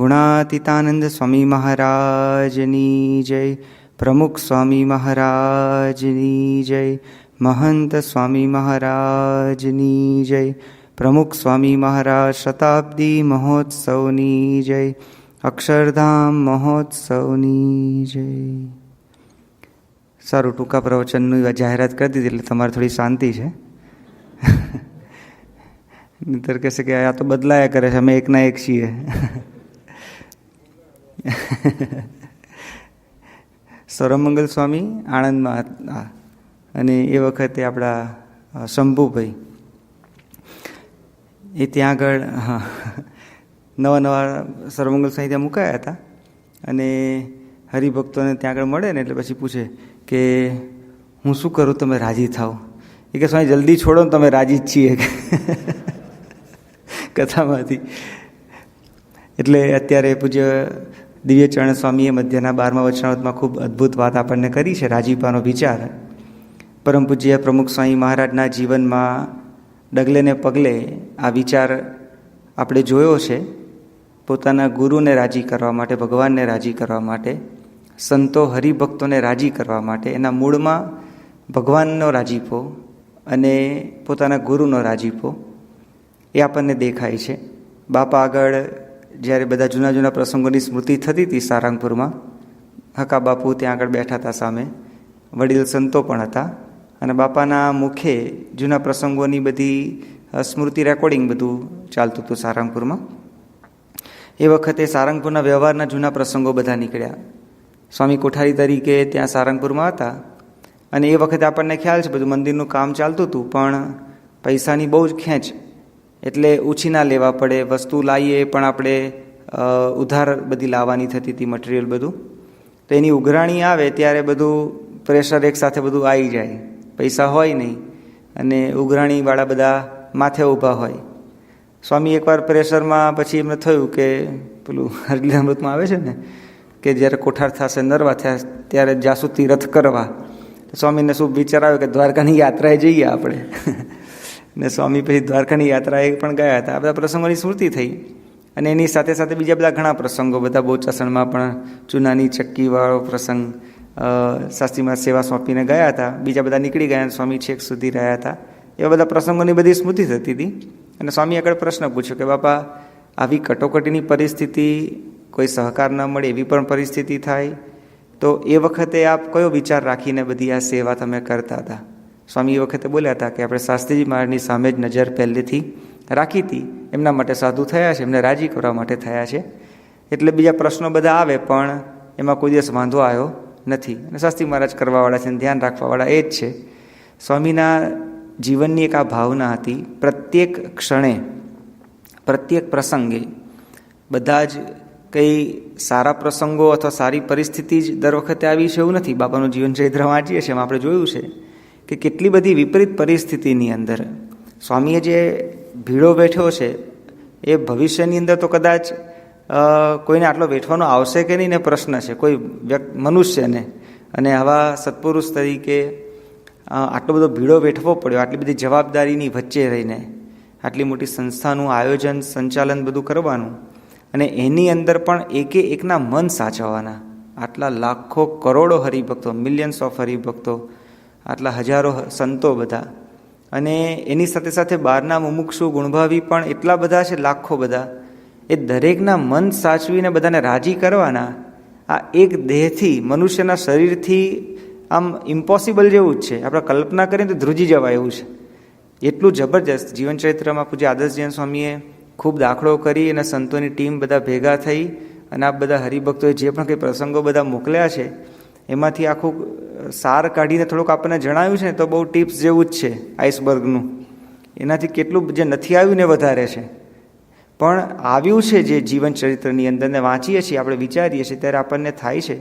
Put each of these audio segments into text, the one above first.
ગુણાતીતાનંદ સ્વામી મહારાજની જય. પ્રમુખ સ્વામી મહારાજની જય. મહંત સ્વામી મહારાજની જય. પ્રમુખ સ્વામી મહારાજ શતાબ્દી મહોત્સવની જય. અક્ષરધામ મહોત્સવની જય. સારું, ટૂંકા પ્રવચનની જાહેરાત કરી દીધી એટલે તમારે થોડી શાંતિ છે. નહીતર કહેશે કે આ તો બદલાયા કરે છે, અમે એકના એક છીએ. સૌરમંગલ સ્વામી આણંદમાં હતા અને એ વખતે આપણા શંભુભાઈ એ ત્યાં આગળ નવા સૌરમંગલ સ્વામી ત્યાં મુકાયા હતા અને હરિભક્તોને ત્યાં આગળ મળે ને એટલે પછી પૂછે કે હું શું કરું તમે રાજી થાવ? એ કે સ્વામી જલ્દી છોડો ને, તમે રાજી જ છીએ કથામાંથી. એટલે અત્યારે પૂજ્ય દિવ્યચરણ સ્વામીએ મધ્યના 12મા વચનામૃતમાં ખૂબ અદ્ભુત વાત આપણને કરી છે, રાજીપાનો વિચાર. પરમ પૂજ્ય પ્રમુખ સ્વામી મહારાજના જીવનમાં ડગલે ને પગલે આ વિચાર આપણે જોયો છે. પોતાના ગુરુને રાજી કરવા માટે, ભગવાનને રાજી કરવા માટે, સંતો હરિભક્તોને રાજી કરવા માટે એના મૂળમાં ભગવાનનો રાજીપો અને પોતાના ગુરુનો રાજીપો એ આપણને દેખાય છે. બાપા આગળ જ્યારે બધા જૂના જૂના પ્રસંગોની સ્મૃતિ થતી હતી સારંગપુરમાં, હકા બાપુ ત્યાં આગળ બેઠા હતા, સામે વડીલ સંતો પણ હતા અને બાપાના મુખે જૂના પ્રસંગોની બધી સ્મૃતિ રેકોર્ડિંગ બધું ચાલતું હતું સારંગપુરમાં. એ વખતે સારંગપુરના વ્યવહારના જૂના પ્રસંગો બધા નીકળ્યા. સ્વામી કોઠારી તરીકે ત્યાં સારંગપુરમાં હતા અને એ વખતે આપણને ખ્યાલ છે બધું મંદિરનું કામ ચાલતું હતું, પણ પૈસાની બહુ જ ખેંચ, એટલે ઉછીના લેવા પડે, વસ્તુ લાવીએ પણ આપણે ઉધાર બધી લાવવાની થતી હતી, મટીરિયલ બધું. તો એની ઉઘરાણી આવે ત્યારે બધું પ્રેશર એકસાથે બધું આવી જાય, પૈસા હોય નહીં અને ઉઘરાણીવાળા બધા માથે ઊભા હોય. સ્વામી એકવાર પ્રેશરમાં પછી એમને થયું કે પેલું હરિલીલામૃતમાં આવે છે ને કે જ્યારે કોઠાર થશે નરવા થયા ત્યારે જાસૂતી રથ કરવા. સ્વામીને શું વિચાર આવ્યો કે દ્વારકાની યાત્રાએ જઈએ આપણે. ને સ્વામી પછી દ્વારકાની યાત્રાએ પણ ગયા હતા. આ બધા પ્રસંગોની સ્મૃતિ થઈ અને એની સાથે સાથે બીજા બધા ઘણા પ્રસંગો, બધા બોચાસણમાં પણ ચૂનાની ચક્કીવાળો પ્રસંગ, શાસ્ત્રીમાં સેવા સોંપીને ગયા હતા, બીજા બધા નીકળી ગયા, સ્વામી છેક સુધી રહ્યા હતા. એવા બધા પ્રસંગોની બધી સ્મૃતિ થતી હતી અને સ્વામી આગળ પ્રશ્ન પૂછ્યો કે બાપા, આવી કટોકટીની પરિસ્થિતિ, કોઈ સહકાર ન મળે એવી પણ પરિસ્થિતિ થાય, તો એ વખતે આપ કયો વિચાર રાખીને બધી આ સેવા તમે કરતા હતા? સ્વામી એ વખતે બોલ્યા હતા કે આપણે શાસ્ત્રીજી મહારાજની સામે જ નજર પહેલેથી રાખી હતી, એમના માટે સાધુ થયા છે, એમને રાજી કરવા માટે થયા છે, એટલે બીજા પ્રશ્નો બધા આવે પણ એમાં કોઈ દિવસ વાંધો આવ્યો નથી. અને શાસ્ત્રી મહારાજ કરવાવાળા છે, ધ્યાન રાખવાવાળા એ જ છે. સ્વામીના જીવનની એક આ ભાવના હતી, પ્રત્યેક ક્ષણે, પ્રત્યેક પ્રસંગે, બધા જ કંઈ સારા પ્રસંગો અથવા સારી પરિસ્થિતિ જ દર વખતે આવી છે એવું નથી. બાપાનું જીવન ચરિત્ર વાંચીએ છીએ એમાં આપણે જોયું છે કે કેટલી બધી વિપરીત પરિસ્થિતિની અંદર સ્વામીએ જે ભીડો વેઠ્યો છે એ ભવિષ્યની અંદર તો કદાચ કોઈને આટલો વેઠવાનો આવશે કે નહીં ને પ્રશ્ન છે, કોઈ મનુષ્યને. અને આવા સત્પુરુષ તરીકે આટલો બધો ભીડો વેઠવો પડ્યો, આટલી બધી જવાબદારીની વચ્ચે રહીને આટલી મોટી સંસ્થાનું આયોજન, સંચાલન બધું કરવાનું અને એની અંદર પણ એકે એકના મન સાચવવાના. આટલા લાખો કરોડો હરિભક્તો, મિલિયન્સ ઓફ હરિભક્તો, આટલા હજારો સંતો બધા, અને એની સાથે સાથે બહારના મુમુક્ષુ ગુણભાવી પણ એટલા બધા છે, લાખો બધા. એ દરેકના મન સાચવીને બધાને રાજી કરવાના આ એક દેહથી, મનુષ્યના શરીરથી આમ ઇમ્પોસિબલ જેવું જ છે. આપણે કલ્પના કરીએ તો ધ્રુજી જવાય એવું છે. એટલું જબરજસ્ત જીવનચરિત્રમાં પૂજ્ય આદર્શજીવન સ્વામીએ ખૂબ દાખલો કરી અને સંતોની ટીમ બધા ભેગા થઈ અને આ બધા હરિભક્તોએ જે પણ કંઈ પ્રસંગો બધા મોકલ્યા છે એમાંથી આખું સાર કાઢીને થોડુંક આપણને જણાવ્યું છે ને તો બહુ ટિપ્સ જેવું જ છે આઈસબર્ગનું. એનાથી કેટલું જે નથી આવ્યું ને વધારે છે, પણ આવ્યું છે જે જીવન ચરિત્રની અંદર ને વાંચીએ છીએ, આપણે વિચારીએ છીએ ત્યારે આપણને થાય છે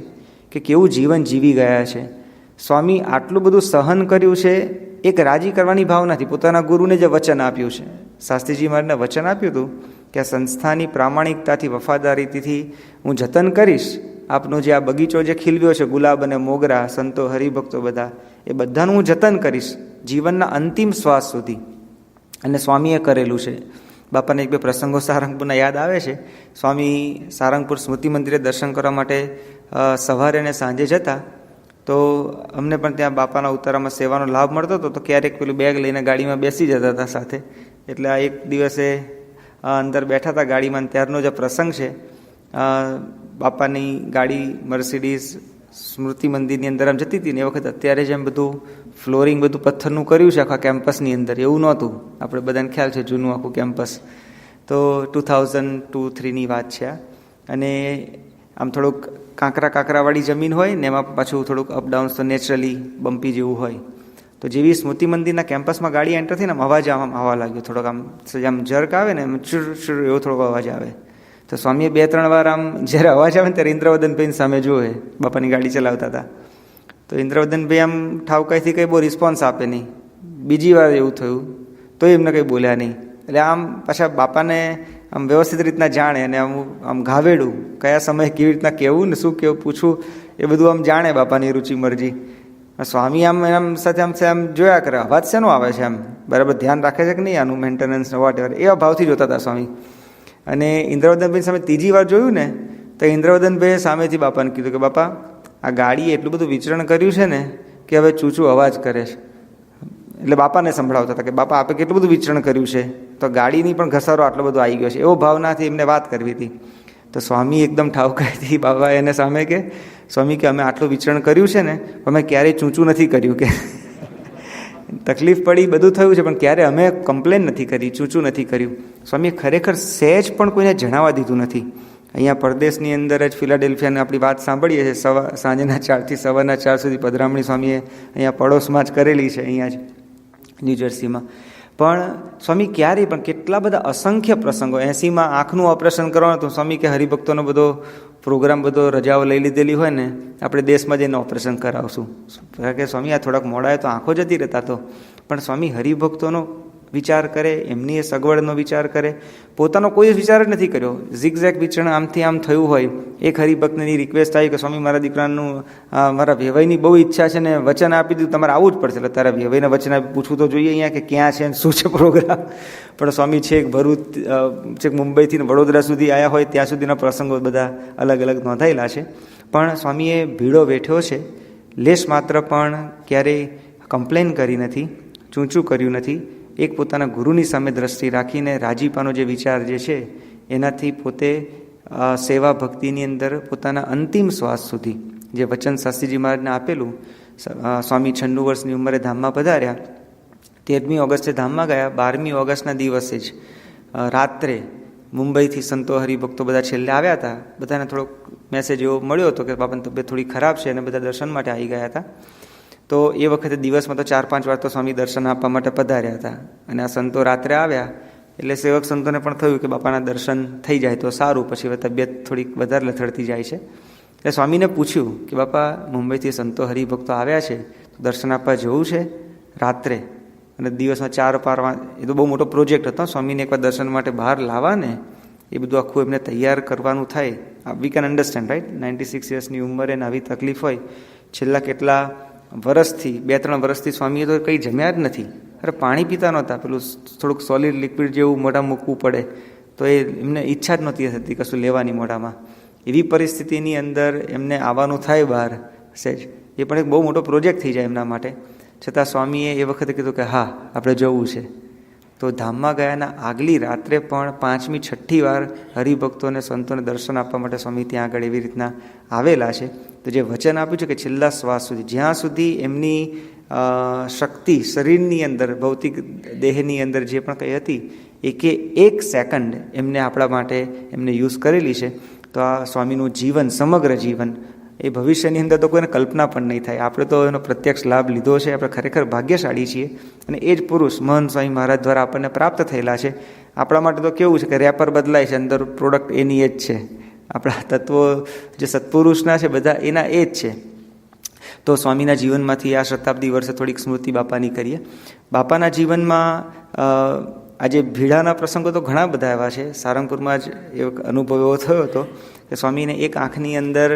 કે કેવું જીવન જીવી ગયા છે. સ્વામી આટલું બધું સહન કર્યું છે એક રાજી કરવાની ભાવનાથી. પોતાના ગુરુને જે વચન આપ્યું છે, શાસ્ત્રીજી મહારાજને વચન આપ્યું હતું કે આ સંસ્થાની પ્રામાણિકતાથી, વફાદારીથી હું જતન કરીશ. આપનો જે આ બગીચો જે ખીલવ્યો છે, ગુલાબ અને મોગરા, સંતો હરિભક્તો બધા, એ બધાનું હું જતન કરીશ જીવનના અંતિમ શ્વાસ સુધી. અને સ્વામીએ કરેલું છે. બાપાને એક બે પ્રસંગો સારંગપુરના યાદ આવે છે. સ્વામી સારંગપુર સ્મૃતિ મંદિરે દર્શન કરવા માટે સવારે અને સાંજે જતા, તો અમને પણ ત્યાં બાપાના ઉતારામાં સેવાનો લાભ મળતો હતો. તો ક્યારેક પેલું બેગ લઈને ગાડીમાં બેસી જતા હતા સાથે. એટલે આ એક દિવસે અંદર બેઠા હતા ગાડીમાં, ત્યારનો જે પ્રસંગ છે, બાપાની ગાડી મર્સિડીઝ સ્મૃતિ મંદિરની અંદર આમ જતી હતી ને એ વખત અત્યારે જેમ બધું ફ્લોરિંગ બધું પથ્થરનું કર્યું છે આખા કેમ્પસની અંદર, એવું નહોતું. આપણે બધાને ખ્યાલ છે જૂનું આખું કેમ્પસ. તો 2002-03ની વાત છે આ. અને આમ થોડુંક કાંકરાવાળી જમીન હોય ને એમાં પાછું થોડુંક અપડાઉન્સ તો નેચરલી બમ્પી જેવું હોય. તો જેવી સ્મૃતિ મંદિરના કેમ્પસમાં ગાડી એન્ટર થઈને આમ અવાજ આમ આવવા લાગ્યો, થોડોક આમ જર્ક આવે ને એમ ચુર ચુર એવો થોડોક અવાજ આવે. તો સ્વામીએ 2-3 વાર આમ જ્યારે અવાજ આવે ને ત્યારે ઇન્દ્રવદનભાઈની સામે જુએ, બાપાની ગાડી ચલાવતા હતા. તો ઇન્દ્રવદનભાઈ આમ ઠાવકાઈથી કંઈ બહુ રિસ્પોન્સ આપે નહીં. બીજી વાર એવું થયું તો એમને કંઈ બોલ્યા નહીં. એટલે આમ પાછા બાપાને આમ વ્યવસ્થિત રીતના જાણે અને આમ ઘાવેડું કયા સમયે કેવી રીતના કહેવું ને શું કેવું પૂછવું એ બધું આમ જાણે બાપાની રુચિ મરજી. સ્વામી આમ સાથે આમ જોયા કરે, અવાજ શેનો આવે છે, આમ બરાબર ધ્યાન રાખે છે કે નહીં આનું મેન્ટેનન્સ વોટ એવર, એવા ભાવથી જોતા હતા સ્વામી. અને ઇન્દ્રવદનભાઈ સામે ત્રીજી વાર જોયું ને તો ઇન્દ્રવદનભાઈએ સામેથી બાપાને કીધું કે બાપા, આ ગાડીએ એટલું બધું વિચરણ કર્યું છે ને કે હવે ચૂચું અવાજ કરે છે. એટલે બાપાને સંભળાવતા હતા કે બાપા આપે કેટલું બધું વિચરણ કર્યું છે, તો ગાડીની પણ ઘસારો આટલો બધો આવી ગયો છે, એવો ભાવનાથી એમને વાત કરવી હતી. તો સ્વામી એકદમ ઠાવકાઈથી બાબા એને સામે કે સ્વામી કે અમે આટલું વિચરણ કર્યું છે ને, અમે ક્યારેય ચૂંચું નથી કર્યું, કે તકલીફ પડી બધું થયું છે પણ ક્યારે અમે કમ્પ્લેન નથી કરી, ચૂંચું નથી કર્યું. સ્વામીએ ખરેખર સહેજ પણ કોઈને જણાવવા દીધું નથી. અહીંયા પરદેશની અંદર જ ફિલાડેલ્ફિયાની આપણી વાત સાંભળીએ છીએ, સાંજના 4 થી સવારના 4 સુધી પધરામણી સ્વામીએ અહીંયા પડોશમાં જ કરેલી છે, અહીંયા જ ન્યૂજર્સીમાં. પણ સ્વામી ક્યારેય પણ કેટલા બધા અસંખ્ય પ્રસંગો, 80માં આંખનું ઓપરેશન કરવાનું હતું, સ્વામી કે હરિભક્તોનો બધો પ્રોગ્રામ બધો રજાઓ લઈ લીધેલી હોય ને, આપણે દેશમાં જઈને ઓપરેશન કરાવશું. કે સ્વામી આ થોડાક મોડા તો આંખો જતી રહેતા તો, પણ સ્વામી હરિભક્તોનો વિચાર કરે, એમની એ સગવડનો વિચાર કરે, પોતાનો કોઈ વિચાર જ નથી કર્યો. ઝીગઝેક વિચરણ આમથી આમ થયું હોય, એક હરિભક્તની રિક્વેસ્ટ આવી કે સ્વામી મારા દીકરાનું મારા વેવાઈની બહુ ઈચ્છા છે ને વચન આપી દીધું, તમારે આવવું જ પડશે. એટલે તારા વેવાઈને વચન આપી પૂછવું તો જોઈએ અહીંયા કે ક્યાં છે શું છે પ્રોગ્રામ. પણ સ્વામી છેક ભરૂચ, છેક મુંબઈથી વડોદરા સુધી આવ્યા હોય ત્યાં સુધીના પ્રસંગો બધા અલગ અલગ નોંધાયેલા છે. પણ સ્વામીએ ભીડો વેઠ્યો છે, લેશ માત્ર પણ ક્યારેય કમ્પ્લેન કરી નથી, ચૂંચું કર્યું નથી. એક પોતાના ગુરુની સામે દ્રષ્ટિ રાખીને રાજીપાનો જે વિચાર જે છે એનાથી પોતે સેવા ભક્તિની અંદર પોતાના અંતિમ શ્વાસ સુધી જે વચન શાસ્ત્રીજી મહારાજને આપેલું. સ્વામી 96 વર્ષની ઉંમરે ધામમાં પધાર્યા, 13મી ઓગસ્ટે ધામમાં ગયા. 12મી ઓગસ્ટના દિવસે જ રાત્રે મુંબઈથી સંતો હરિભક્તો બધા છેલ્લે આવ્યા હતા. બધાને થોડોક મેસેજ એવો મળ્યો હતો કે બાપાની તબિયત થોડી ખરાબ છે અને બધા દર્શન માટે આવી ગયા હતા. તો એ વખતે દિવસમાં તો 4-5 વાર તો સ્વામી દર્શન આપવા માટે પધાર્યા હતા. અને આ સંતો રાત્રે આવ્યા એટલે સેવક સંતોને પણ થયું કે બાપાના દર્શન થઈ જાય તો સારું, પછી તબિયત થોડીક વધારે લથડતી જાય છે. એટલે સ્વામીને પૂછ્યું કે બાપા મુંબઈથી સંતો હરિભક્તો આવ્યા છે, તો દર્શન આપવા જવું છે રાત્રે, અને દિવસમાં 4 વાર, એ તો બહુ મોટો પ્રોજેક્ટ હતો. સ્વામીને એકવાર દર્શન માટે બહાર લાવવા ને એ બધું આખું એમને તૈયાર કરવાનું થાય. વી કેન અન્ડરસ્ટેન્ડ રાઈટ, 96 યર્સની ઉંમરે ને આવી તકલીફ હોય. છેલ્લા કેટલા વર્ષથી 2-3 વર્ષથી સ્વામીએ તો કંઈ જમ્યા જ નથી. અરે પાણી પીતા નહોતા, પેલું થોડુંક સોલિડ લિક્વિડ જેવું મોઢા મૂકવું પડે તો એ એમને ઈચ્છા જ નહોતી થતી કશું લેવાની મોઢામાં. એવી પરિસ્થિતિની અંદર એમને આવવાનું થાય બહાર સહેજ, એ પણ એક બહુ મોટો પ્રોજેક્ટ થઈ જાય એમના માટે. છતાં સ્વામીએ એ વખતે કીધું કે હા આપણે જવું છે. તો ધામમાં ગયાના આગલી રાત્રે પણ 5મી 6ઠી વાર હરિભક્તોને સંતોને દર્શન આપવા માટે સ્વામી ત્યાં આગળ એવી રીતના આવેલા છે. તો જે વચન આપ્યું છે કે છેલ્લા શ્વાસ સુધી, જ્યાં સુધી એમની શક્તિ શરીરની અંદર, ભૌતિક દેહની અંદર જે પણ કંઈ હતી, એક સેકન્ડ એમને આપણા માટે એમને યુઝ કરેલી છે. તો આ સ્વામીનું જીવન, સમગ્ર જીવન, એ ભવિષ્યની અંદર તો કોઈને કલ્પના પણ નહીં થાય. આપણે તો એનો પ્રત્યક્ષ લાભ લીધો છે, આપણે ખરેખર ભાગ્યશાળી છીએ. અને એ જ પુરુષ મહંત સ્વામી મહારાજ દ્વારા આપણને પ્રાપ્ત થયેલા છે. આપણા માટે તો કેવું છે કે રેપર બદલાય છે, અંદર પ્રોડક્ટ એની એ જ છે. આપણા તત્વો જે સત્પુરુષના છે બધા એના એ જ છે. તો સ્વામીના જીવનમાંથી આ શતાબ્દી વર્ષે થોડીક સ્મૃતિ બાપાની કરીએ. બાપાના જીવનમાં આજે ભીડાના પ્રસંગો તો ઘણા બધા એવા છે. સારંગપુરમાં જ એક અનુભવ એવો થયો હતો કે સ્વામીને એક આંખની અંદર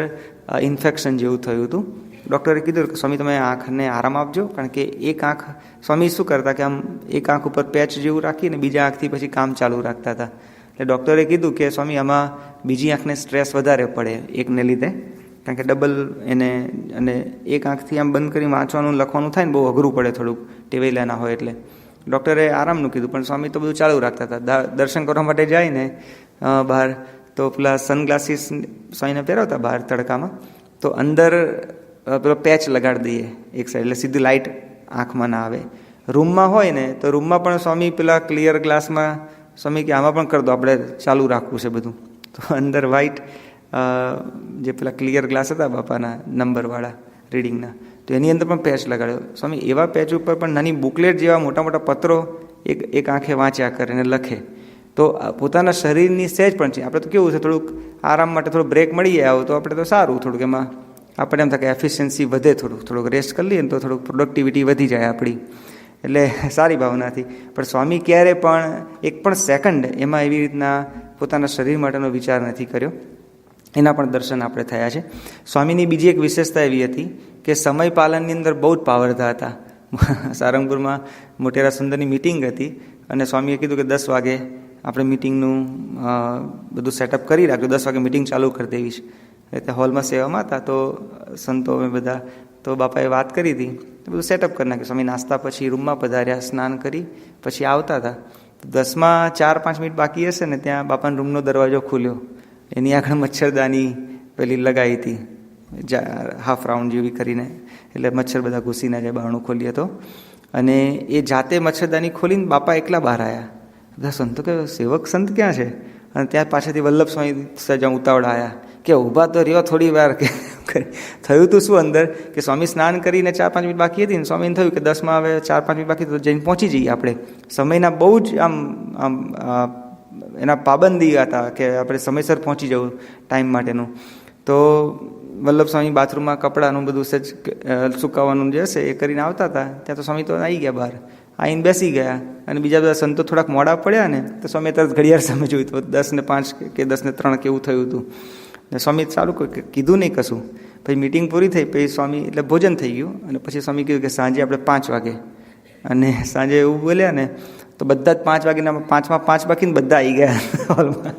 ઇન્ફેક્શન જેવું થયું હતું. ડૉક્ટરે કીધું કે સ્વામી તમે આંખને આરામ આપજો, કારણ કે એક આંખ સ્વામી શું કરતા કે આમ એક આંખ ઉપર પેચ જેવું રાખીને બીજા આંખથી પછી કામ ચાલુ રાખતા હતા. એટલે ડૉક્ટરે કીધું કે સ્વામી આમાં બીજી આંખને સ્ટ્રેસ વધારે પડે એકને લીધે, કારણ કે ડબલ એને, અને એક આંખથી આમ બંધ કરી વાંચવાનું લખવાનું થાય ને બહુ અઘરું પડે થોડુંક, ટેવાયેલા ના હોય એટલે ડૉક્ટરે આરામનું કીધું. પણ સ્વામી તો બધું ચાલુ રાખતા હતા. દર્શન કરવા માટે જાય ને બહાર તો પેલા સનગ્લાસીસ સ્વામીને પહેરાવતા બહાર તડકામાં, તો અંદર પેલો પેચ લગાડી દઈએ એક સાઈડ, એટલે સીધી લાઇટ આંખમાં ના આવે. રૂમમાં હોય ને તો રૂમમાં પણ સ્વામી પેલા ક્લિયર ગ્લાસમાં સ્વામી કે આમાં પણ કરી દો, આપણે ચાલુ રાખવું છે બધું. તો અંદર વ્હાઇટ જે પેલા ક્લિયર ગ્લાસ હતા બાપાના નંબરવાળા રીડિંગના, તો એની અંદર પણ પેચ લગાડ્યો સ્વામી. એવા પેચ ઉપર પણ નાની બુકલેટ જેવા મોટા મોટા પત્રો એક આંખે વાંચ્યા કરે અને લખે. તો પોતાના શરીરની સહેજ પણ છે. આપણે તો કેવું છે, થોડુંક આરામ માટે થોડું બ્રેક મળી જાય તો આપણે તો સારું, થોડુંક એમાં આપણે એમ થાય કે એફિશિયન્સી વધે, થોડુંક રેસ્ટ કરી લઈએ ને તો થોડુંક પ્રોડક્ટિવિટી વધી જાય આપણી, એટલે સારી ભાવનાથી. પણ સ્વામી ક્યારે પણ એક પણ સેકન્ડ એમાં એવી રીતના પોતાના શરીર માટેનો વિચાર નથી કર્યો. એના પણ દર્શન આપણે થયા છે. સ્વામીની બીજી એક વિશેષતા એવી હતી કે સમય પાલનની અંદર બહુ જ પાવરધા હતા. સારંગપુરમાં મોટેરા સુંદરની મિટિંગ હતી અને સ્વામીએ કીધું કે 10 વાગે આપણે મિટિંગનું બધું સેટઅપ કરી રાખજો, 10 વાગે મિટિંગ ચાલુ કરી દેવી છે. એટલે હોલમાં સેવામાં હતા તો સંતો અમે બધા, તો બાપાએ વાત કરી હતી, બધું સેટઅપ કરી નાખ્યું. સ્વામી નાસ્તા પછી રૂમમાં પધાર્યા, સ્નાન કરી પછી આવતા હતા. 10માં 4-5 મિનિટ બાકી હશે ને ત્યાં બાપાના રૂમનો દરવાજો ખુલ્યો. એની આગળ મચ્છરદાની પેલી લગાવી હતી, હાફ રાઉન્ડ જેવી કરીને, એટલે મચ્છર બધા ઘૂસી ના જાય, બારણું ખોલીએ તો. અને એ જાતે મચ્છરદાની ખોલીને બાપા એકલા બહાર આવ્યા. બધા સંતો કે સેવક સંત ક્યાં છે? અને ત્યાં પાછળથી વલ્લભ સ્વામી સજા ઉતાવળા આવ્યા કે ઊભા તો રહ્યો થોડી વાર. કે થયું તું શું અંદર કે સ્વામી સ્નાન કરીને 4-5 મિનિટ બાકી હતી ને સ્વામીને થયું કે 10માં હવે 4-5 મિનિટ બાકી તો જઈને પહોંચી જઈએ આપણે. સમયના બહુ જ આમ એના પાબંદી હતા કે આપણે સમયસર પહોંચી જવું ટાઈમ માટેનું. તો વલ્લભ સ્વામી બાથરૂમમાં કપડાનું બધું સજ સુકાવાનું જે હશે એ કરીને આવતા હતા. ત્યાં તો સ્વામી તો આવી ગયા બહાર, આવીને બેસી ગયા. અને બીજા બધા સંતો થોડાક મોડા પડ્યા ને તો સ્વામી તરત ઘડિયાળ સામે જોયું તો 10:05 કે 10:03 કેવું થયું હતું. સ્વામી ચાલુ કીધું નહીં કશું. પછી મિટિંગ પૂરી થઈ, પછી સ્વામી એટલે ભોજન થઈ ગયું અને પછી સ્વામી કીધું કે સાંજે આપણે 5 વાગે. અને સાંજે એવું બોલ્યા ને તો બધા જ 5 વાગ્યાના 5માં 5 બાકીને બધા આવી ગયા હોલમાં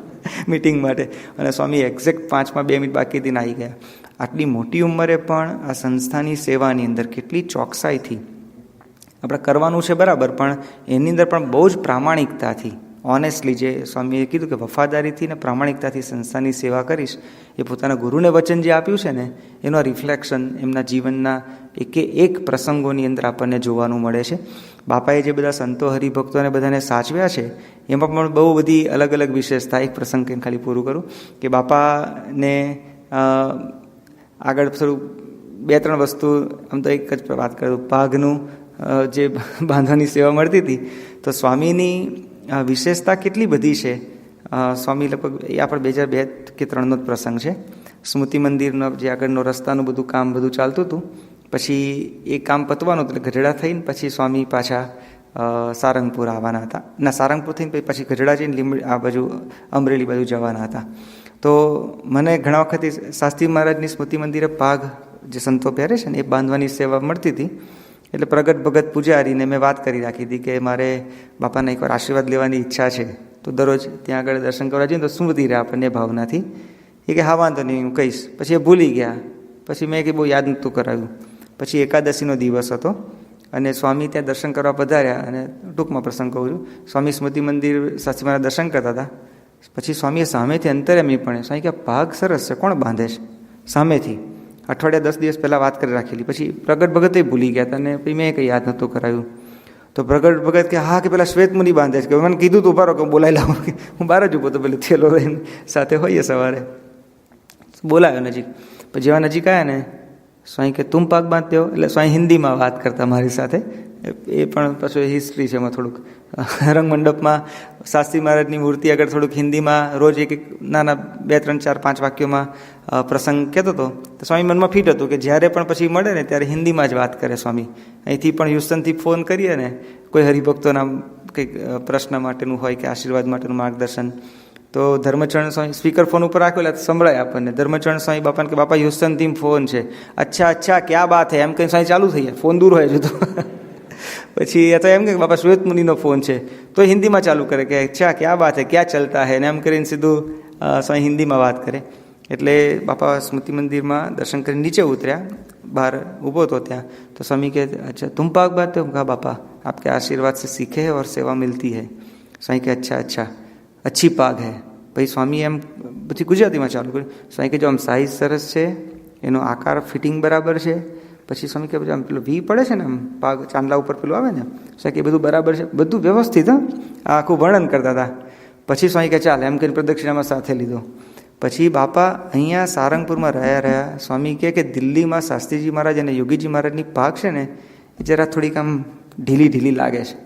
મિટિંગ માટે. અને સ્વામી એક્ઝેક્ટ 5માં 2 મિનિટ બાકી હતી ને આવી ગયા. આટલી મોટી ઉંમરે પણ આ સંસ્થાની સેવાની અંદર કેટલી ચોકસાઈથી આપણે કરવાનું છે બરાબર, પણ એની અંદર પણ બહુ જ પ્રામાણિકતાથી, ઓનેસ્ટલી, જે સ્વામીએ કીધું કે વફાદારીથી ને પ્રામાણિકતાથી સંસ્થાની સેવા કરીશ, એ પોતાના ગુરુને વચન જે આપ્યું છે ને એનો રિફ્લેક્શન એમના જીવનના એક પ્રસંગોની અંદર આપણને જોવાનું મળે છે. બાપાએ જે બધા સંતો હરિભક્તોને બધાને સાચવ્યા છે એમાં પણ બહુ બધી અલગ અલગ વિશેષતા. એક પ્રસંગ કહીને ખાલી પૂરું કરું કે બાપાને આગળ થોડું 2-3 વસ્તુ, આમ તો એક જ વાત કરું, પાઘનું જે બાંધવાની સેવા મળતી હતી તો સ્વામીની વિશેષતા કેટલી બધી છે. સ્વામી લગભગ એ આપણે 2002 કે 2003નો જ પ્રસંગ છે. સ્મૃતિ મંદિરનો જે આગળનો રસ્તાનું બધું કામ બધું ચાલતું હતું, પછી એ કામ પતવાનું એટલે ગઢડા થઈને પછી સ્વામી પાછા સારંગપુર આવવાના હતા. ના, સારંગપુર થઈને પછી ગઢડા જઈને આ બાજુ અમરેલી બાજુ જવાના હતા. તો મને ઘણા વખતે શાસ્ત્રી મહારાજની સ્મૃતિ મંદિરે પાઘ જે સંતો પહેરે છે ને એ બાંધવાની સેવા મળતી હતી. એટલે પ્રગટ ભગત પૂજારીને મેં વાત કરી રાખી હતી કે મારે બાપાના એકવાર આશીર્વાદ લેવાની ઈચ્છા છે, તો દરરોજ ત્યાં આગળ દર્શન કરવા જઈએ તો સ્મૃતિ રહે આપણને ભાવનાથી. એ કે હા વાંધો નહીં, હું કહીશ. પછી એ ભૂલી ગયા. પછી મેં કે બહુ યાદ નહોતું કરાવ્યું. પછી એકાદશીનો દિવસ હતો અને સ્વામી ત્યાં દર્શન કરવા પધાર્યા. અને ટૂંકમાં પ્રસંગ કહું છું, સ્વામી સ્મૃતિ મંદિર શાસ્ત્રી મહારાજ દર્શન કરતા હતા. પછી સ્વામીએ સામેથી અંતર્યામી પણ સ્વામી કે પાઘ સરસ છે, કોણ બાંધે છે? સામેથી અઠવાડિયા 10 દિવસ પહેલાં વાત કરી રાખેલી. પછી પ્રગટ ભગતે ભૂલી ગયા હતા અને પછી મેં કંઈ યાદ નહોતું કરાવ્યું. તો પ્રગટ ભગત કે હા કે પેલા શ્વેત મુનિ બાંધે છે, કે મને કીધું તું ઉભા રહો કે બોલાવી લાવો. હું બહાર જ ઊભો તો પેલું થેલો લઈને સાથે હોઈએ સવારે. બોલાવ્યો નજીક. પછી જેવા નજીક આવ્યા ને સ્વામી કે તું પાક બાંધતે હો, એટલે સ્વામી હિન્દીમાં વાત કરતા મારી સાથે. એ પણ પાછું હિસ્ટ્રી છે એમાં થોડુંક. રંગમંડપમાં શાસ્ત્રી મહારાજની મૂર્તિ આગળ થોડુંક હિન્દીમાં રોજ એક નાના 2, 3, 4, 5 વાક્યોમાં પ્રસંગ કહેતો હતો. તો સ્વામી મનમાં ફીટ હતું કે જ્યારે પણ પછી મળે ને ત્યારે હિન્દીમાં જ વાત કરે સ્વામી. અહીંથી પણ હ્યુસ્ટનથી ફોન કરીએ ને કોઈ હરિભક્તોના કંઈક પ્રશ્ન માટેનું હોય કે આશીર્વાદ માટેનું માર્ગદર્શન, તો ધર્મચરણ સ્વામી સ્પીકર ફોન ઉપર રાખ્યો એટલે સંભળાય આપણને. ધર્મચરણ સ્વામી બાપાને કે બાપા હ્યુસ્ટનથી ફોન છે. અચ્છા અચ્છા ક્યાં બાત હે એમ કંઈ સ્વામી ચાલુ થઈ જાય, ફોન દૂર હોય છે તો પછી એ તો એમ કે બાપા શ્વેત મુનિનો ફોન છે તો હિન્દીમાં ચાલુ કરે કે અચ્છા ક્યાં બાત હે ક્યાં ચલતા હે ને એમ કરીને સીધું સ્વામી હિન્દીમાં વાત કરે. એટલે બાપા સ્મૃતિ મંદિરમાં દર્શન કરીને નીચે ઉતર્યા, બહાર ઊભો હતો ત્યાં. તો સ્વામી કે અચ્છા તુમ પાક બાત હો? કહા બાપા आपके आशीर्वाद से सीखे हैं और सेवा मिलती है. स्वामी के अच्छा अच्छा अच्छी पाग है. પછી સ્વામી એમ પછી ગુજરાતીમાં ચાલુ કર્યું. સ્વામી કે જો આમ સાઇઝ સરસ છે, એનો આકાર ફિટિંગ બરાબર છે. પછી સ્વામી કે આમ પેલો વી પડે છે ને આમ પાગ ચાંદલા ઉપર પેલું આવે ને, સ્વામી કે બધું બરાબર છે, બધું વ્યવસ્થિત. આ આખું વર્ણન કરતા હતા. પછી સ્વામી કે ચાલ એમ કરીને પ્રદક્ષિણામાં સાથે લીધો. પછી બાપા અહીંયા સારંગપુરમાં રહ્યા. સ્વામી કે દિલ્હીમાં શાસ્ત્રીજી મહારાજ અને યોગીજી મહારાજની પાગ છે ને એ જરા થોડીક આમ ઢીલી લાગે છે.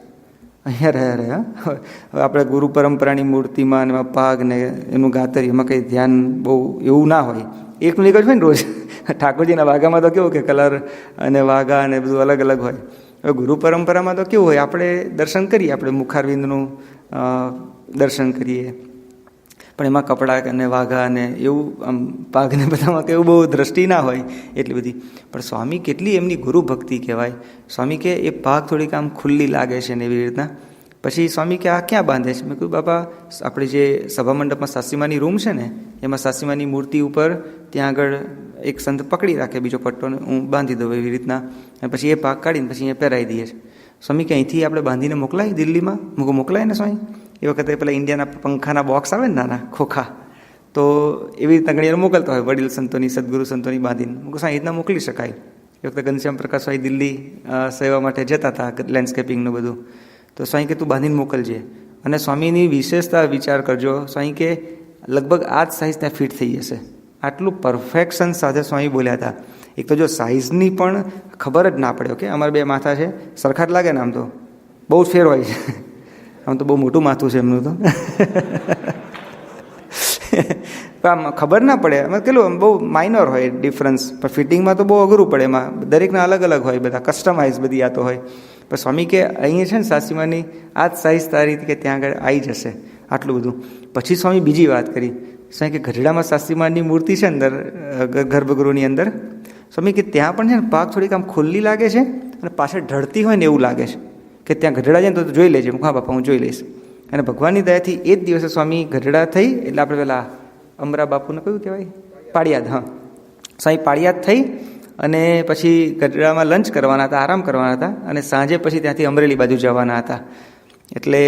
અહીંયા રહ્યા હવે આપણે ગુરુ પરંપરાની મૂર્તિમાં ને એમાં પાગ ને એનું ગાતર એમાં કંઈ ધ્યાન બહુ એવું ના હોય. એકનું એક જ હોય ને રોજ. ઠાકોરજીના વાઘામાં તો કેવું કે કલર અને વાઘા અને બધું અલગ અલગ હોય. હવે ગુરુ પરંપરામાં તો કેવું હોય, આપણે દર્શન કરીએ, આપણે મુખારવિંદનું દર્શન કરીએ, પણ એમાં કપડાં અને વાઘા અને એવું આમ પાઘને બધામાં કે એવું બહુ દ્રષ્ટિ ના હોય એટલી બધી. પણ સ્વામી કેટલી એમની ગુરુ ભક્તિ કહેવાય. સ્વામી કે એ પાઘ થોડીક આમ ખુલ્લી લાગે છે ને એવી રીતના. પછી સ્વામી કે આ ક્યાં બાંધે છે? મેં કહ્યું બાપા આપણે જે સભા મંડપમાં સાસીમાની રૂમ છે ને એમાં સાસીમાની મૂર્તિ ઉપર ત્યાં આગળ એક સંત પકડી રાખે બીજો પટ્ટો ને હું બાંધી દઉં એવી રીતના. અને પછી એ પાઘ કાઢીને પછી અહીંયા પહેરાવી દઈએ છીએ. સ્વામી કે અહીંથી આપણે બાંધીને મોકલાય દિલ્હીમાં? મોકલાય ને સ્વામી. એ વખતે પેલા ઇન્ડિયાના પંખાના બોક્સ આવે ને નાના ખોખા, તો એવી રીતના ઘણી વાર મોકલતા હોય વડીલ સંતોની સદગુરુ સંતોની બાંધીને. હું કહું એ રીતના મોકલી શકાય. એ વખતે ઘનશ્યામ પ્રકાશ સ્વામી દિલ્હી સેવા માટે જતા હતા, લેન્ડસ્કેપિંગનું બધું. તો સ્વામી કે તું બાંધીને મોકલજે. અને સ્વામીની વિશેષતા વિચાર કરજો. સ્વામી કે લગભગ આ જ સાઇઝ ત્યાં ફિટ થઈ જશે. આટલું પરફેક્શન સાથે સ્વામી બોલ્યા હતા. એક તો જો સાઇઝની પણ ખબર જ ના પડે. ઓકે, અમારા બે માથા છે સરખા જ લાગે ને, આમ તો બહુ જ ફેર હોય છે. આમ તો બહુ મોટું માથું છે એમનું તો. આમ ખબર ના પડે. એમાં કેટલું આમ બહુ માઇનર હોય ડિફરન્સ, પણ ફિટિંગમાં તો બહુ અઘરું પડે. એમાં દરેકના અલગ અલગ હોય, બધા કસ્ટમાઇઝ બધી આ તો હોય. પણ સ્વામી કે અહીંયા છે ને સાસીમાની આ જ સાઇઝ તારી કે ત્યાં આગળ આવી જશે, આટલું બધું. પછી સ્વામી બીજી વાત કરી. સ્વામી કે ગઢડામાં સાસીમાની મૂર્તિ છે અંદર ગર્ભગૃહની અંદર. સ્વામી કે ત્યાં પણ છે ને પાક થોડીક આમ ખુલ્લી લાગે છે અને પાછળ ઢળતી હોય ને એવું લાગે છે કે ત્યાં ગઢડા જાય ને તો જોઈ લેજે. હા બાપા હું જોઈ લઈશ. અને ભગવાનની દયાથી એ જ દિવસે સ્વામી ગઢડા થઈ. એટલે આપણે પેલા અમરા બાપુને કયું કહેવાય, પાળિયાદ. હા, સ્વામી પાળિયાદ થઈ અને પછી ગઢડામાં લંચ કરવાના હતા, આરામ કરવાના હતા. અને સાંજે પછી ત્યાંથી અમરેલી બાજુ જવાના હતા. એટલે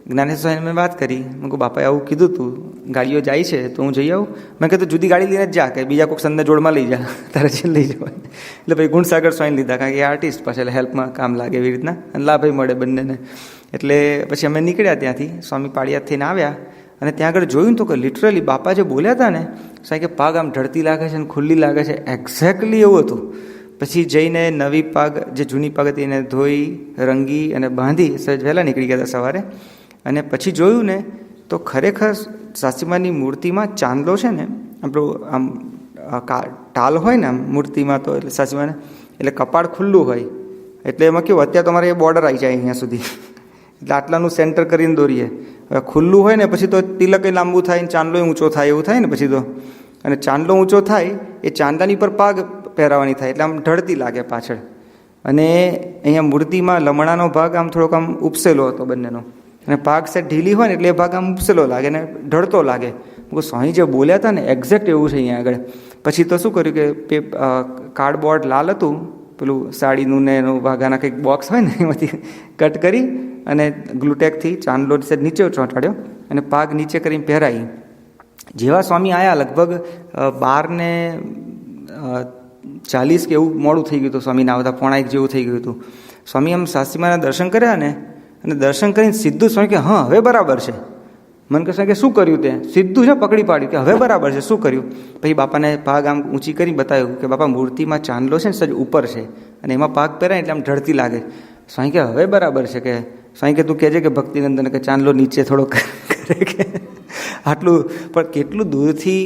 જ્ઞાનેશ્વર સ્વામીને મેં વાત કરી. મેં કહું બાપાએ આવું કીધું તું, ગાડીઓ જાય છે તો હું જઈ આવું. મેં કીધું જુદી ગાડી લઈને જ જા, કે બીજા કોઈક સંતને જોડમાં લઈ જા, તારે જે લઈ જવાય. એટલે ભાઈ ગુણસાગર સ્વામી લીધા, કારણ કે એ આર્ટિસ્ટ પાછળ હેલ્પમાં કામ લાગે એવી રીતના, અને લાભ મળે બંનેને. એટલે પછી અમે નીકળ્યા ત્યાંથી. સ્વામી પાળિયાદ થઈને આવ્યા અને ત્યાં આગળ જોયું તો કે લિટરલી બાપા જે બોલ્યા હતા ને સાહેબ કે પાગ આમ ઢળતી લાગે છે અને ખુલ્લી લાગે છે, એક્ઝેક્ટલી એવું હતું. પછી જઈને નવી પાગ જે જૂની પાગ હતી એને ધોઈ રંગી અને બાંધી સહેજ વહેલા નીકળી ગયા હતા સવારે. અને પછી જોયું ને તો ખરેખર સાસીમાની મૂર્તિમાં ચાંદલો છે ને, આપણું આમ ટાલ હોય ને આમ મૂર્તિમાં, તો એટલે સાસીમાને એટલે કપાળ ખુલ્લું હોય. એટલે એમાં કેવું અત્યારે તમારે એ બોર્ડર આવી જાય અહીંયા સુધી, એટલે આટલાનું સેન્ટર કરીને દોરીએ. હવે ખુલ્લું હોય ને પછી તો તિલકે લાંબુ થાય ને ચાંદલો ઊંચો થાય એવું થાય ને પછી તો. અને ચાંદલો ઊંચો થાય એ ચાંદાની પર પાગ પહેરાવાની થાય એટલે આમ ઢળતી લાગે પાછળ. અને અહીંયા મૂર્તિમાં લમણાનો ભાગ આમ થોડોક આમ ઉપસેલો હતો બંનેનો, અને પાગ સેટ ઢીલી હોય ને એટલે એ ભાગ આમ ઉપસેલો લાગે ને ઢળતો લાગે. સ્વામી જે બોલ્યા હતા ને એક્ઝેક્ટ એવું છે અહીંયા આગળ. પછી તો શું કર્યું કે કાર્ડબોર્ડ લાલ હતું પેલું સાડીનું ને એનું વાઘાના કંઈક બોક્સ હોય ને એમાંથી કટ કરી અને ગ્લુટેકથી ચાંદલો નીચે ચોંટાડ્યો અને પાગ નીચે કરીને પહેરાવી. જેવા સ્વામી આવ્યા લગભગ 12:40 કે એવું મોડું થઈ ગયું હતું સ્વામીને આવતા, 1:45 જેવું થઈ ગયું હતું. સ્વામી આમ સાસીમાના દર્શન કર્યા ને, અને દર્શન કરીને સીધું સ્વામી કે હા હવે બરાબર છે. મને કહે કે શું કર્યું તે? સીધું છે પકડી પાડ્યું કે હવે બરાબર છે, શું કર્યું? પછી બાપાને પાગ આમ ઊંચી કરી બતાવ્યું કે બાપા મૂર્તિમાં ચાંદલો છે ને સજ ઉપર છે અને એમાં પાગ પહેરાય એટલે આમ ઢળતી લાગે. સ્વામી કે હવે બરાબર છે. કે સ્વામી કે તું કહેજે કે ભક્તિનંદન કે ચાંદલો નીચે થોડો કરે કે આટલું. પણ કેટલું દૂરથી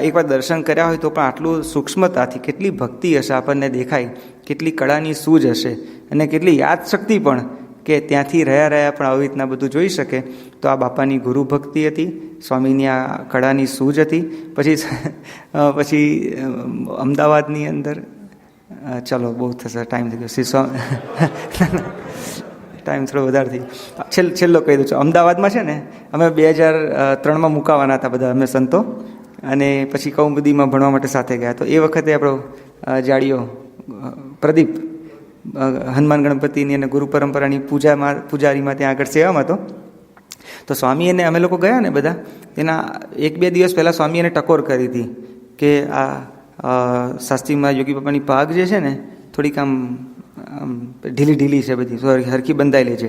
એકવાર દર્શન કર્યા હોય તો પણ આટલું સૂક્ષ્મતાથી કેટલી ભક્તિ હશે આપણને દેખાય, કેટલી કળાની સૂઝ હશે અને કેટલી યાદશક્તિ પણ કે ત્યાંથી રહ્યા પણ આવી રીતના બધું જોઈ શકે. તો આ બાપાની ગુરુ ભક્તિ હતી, સ્વામીની આ કળાની સૂઝ હતી. પછી અમદાવાદની અંદર ચલો બહુ થશે, ટાઈમ થઈ ગયો, શ્રી સ્વામી ટાઈમ થોડો વધારે થઈ. છેલ્લો કહી દઉં છું. અમદાવાદમાં છે ને અમે 2003માં મુકાવાના હતા બધા અમે સંતો, અને પછી કૌમુદીમાં ભણવા માટે સાથે ગયા. તો એ વખતે આપણો જાડીઓ પ્રદીપ હનુમાન ગણપતિની અને ગુરુ પરંપરાની પૂજારીમાં ત્યાં આગળ સેવામાં હતો. તો સ્વામી એને અમે લોકો ગયા ને બધા, એના 1-2 દિવસ પહેલાં સ્વામી એને ટકોર કરી હતી કે આ શાસ્ત્રીમાં યોગી બાપાની પાગ જે છે ને થોડીક આમ ઢીલી છે બધી, હરખી બંધાયેલી છે.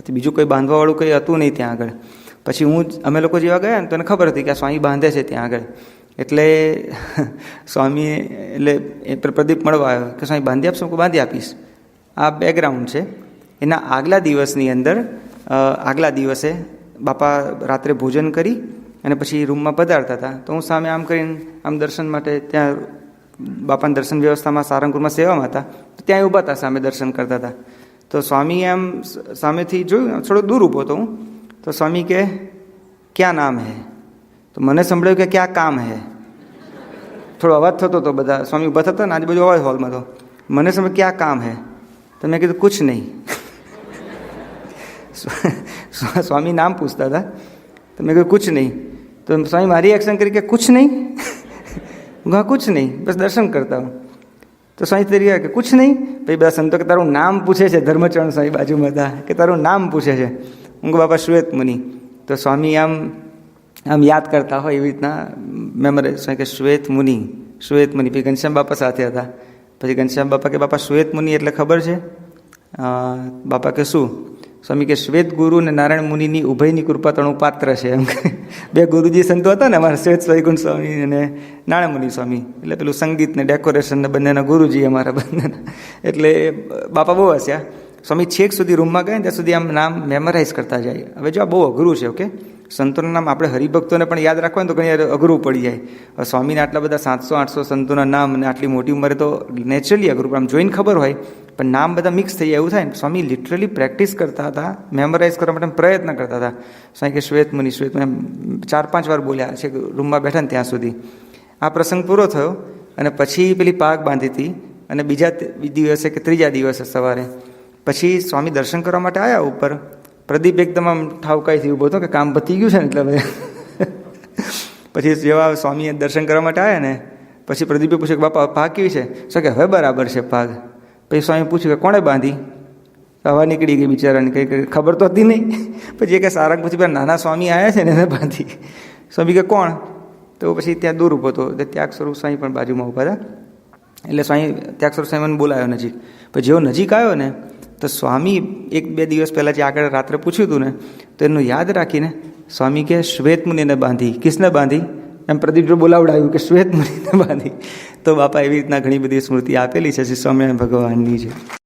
બીજું કોઈ બાંધવાવાળું કંઈ હતું નહીં ત્યાં આગળ. પછી અમે લોકો જેવા ગયા ને તો એને ખબર હતી કે આ સ્વામી બાંધે છે ત્યાં આગળ. એટલે સ્વામી એટલે પ્રદીપ મળવા આવ્યો કે સ્વામી બાંધી આપશો? બાંધી આપીશ. આ બેકગ્રાઉન્ડ છે. એના આગલા દિવસે બાપા રાત્રે ભોજન કરી અને પછી રૂમમાં પધારતા હતા. તો હું સામે આમ કરીને આમ દર્શન માટે ત્યાં બાપાની દર્શન વ્યવસ્થામાં સારંગપુરમાં સેવામાં હતા, તો ત્યાં ઊભા હતા, સામે દર્શન કરતા હતા. તો સ્વામીએ આમ સામેથી જોયું, થોડો દૂર ઊભો હતો હું. તો સ્વામી કે ક્યાં નામ હે? તો મને સંભળાયું કે ક્યાં કામ હે. થોડો અવાજ થતો હતો, બધા સ્વામી ઊભા થતા ને આજુબાજુ અવાજ હોલમાં. તો મને સમજ ક્યાં કામ હે? તો મેં કીધું કુછ નહીં. સ્વામી નામ પૂછતા હતા. તો મેં કીધું કુછ નહીં. તો સ્વામી મારી એક્શન કરી કે કુછ નહીં? હા કુછ નહીં, બસ દર્શન કરતા હું. તો સ્વામી તરીકે કે કુછ નહીં? ભાઈ બધા સંતો કે તારું નામ પૂછે છે. ધર્મચરણ સ્વામી બાજુમાં હતા કે તારું નામ પૂછે છે. હું બાપા શ્વેત મુનિ. તો સ્વામી આમ યાદ કરતા હોય એવી રીતના મેમોરાઇઝ કે શ્વેત મુનિ. પછી ઘનશ્યામ બાપા સાથે હતા. પછી ઘનશ્યામ બાપા કે બાપા શ્વેત મુનિ એટલે ખબર છે? બાપા કે શું? સ્વામી કે શ્વેત ગુરુ અને નારાયણ મુનિની ઉભયની કૃપા તણું પાત્ર છે. એમ બે ગુરુજી સંતો હતા ને અમારા, શ્વેત વૈકુંઠ સ્વામી અને નારાયણ મુનિ સ્વામી. એટલે પેલું સંગીત ને ડેકોરેશન ને બંનેના ગુરુજી અમારા બંનેના. એટલે બાપા બહુ હસ્યા. સ્વામી છેક સુધી રૂમમાં ગયા ત્યાં સુધી આમ નામ મેમોરાઇઝ કરતા જાય. હવે જો આ બહુ અઘરું છે. ઓકે, સંતોના નામ આપણે હરિભક્તોને પણ યાદ રાખવા તો ઘણી અઘરું પડી જાય. સ્વામીને આટલા બધા 700-800 સંતોના નામ અને આટલી મોટી ઉંમરે તો નેચરલી અઘરું, આમ જોઈને ખબર હોય પણ નામ બધા મિક્સ થઈ જાય એવું થાય ને. સ્વામી લિટરલી પ્રેક્ટિસ કરતા હતા, મેમોરાઇઝ કરવા માટે પ્રયત્ન કરતા હતા. સ્વામી કે શ્વેત મુનિ 4-5 વાર બોલ્યા છે રૂમમાં બેઠા ને ત્યાં સુધી. આ પ્રસંગ પૂરો થયો અને પછી પેલી પાગ બાંધી હતી. અને બીજા દિવસે કે ત્રીજા દિવસે સવારે પછી સ્વામી દર્શન કરવા માટે આવ્યા ઉપર. પ્રદીપ એકદમ આમ ઠાવકાઈથી ઊભો હતો કે કામ પતી ગયું છે ને એટલે હવે. પછી જેવા સ્વામીએ દર્શન કરવા માટે આવ્યા ને પછી પ્રદીપે પૂછ્યું કે બાપા પાગ કેવી છે? શું કે હવે બરાબર છે પાગ. પછી સ્વામી પૂછ્યું કે કોણે બાંધી? હવા નીકળી ગઈ બિચારાને, કંઈ ખબર તો હતી નહીં. પછી એ કે સારંગ પછી પેલા નાના સ્વામી આવ્યા છે ને એને બાંધી. સ્વામી કે કોણ? તો પછી ત્યાં દૂર ઊભો હતો. ત્યાગ સ્વરૂપ સ્વામી પણ બાજુમાં ઊભા હતા. એટલે સ્વામી ત્યાગ સ્વરૂપ સ્વામી મને બોલાયો નજીક. પછી જેવો નજીક આવ્યો ને તો સ્વામી 1-2 દિવસ પહેલાં જે આગળ રાત્રે પૂછ્યું હતું ને તો એનું યાદ રાખીને સ્વામી કે શ્વેત મુનિને બાંધી. કિસને બાંધી? એમ પ્રદીપ બોલાવડાવ્યું કે શ્વેત મુનિને બાંધી. તો બાપા એવી રીતના ઘણી બધી સ્મૃતિ આપેલી છે શ્રી સ્વામિનારાયણ ભગવાનની છે.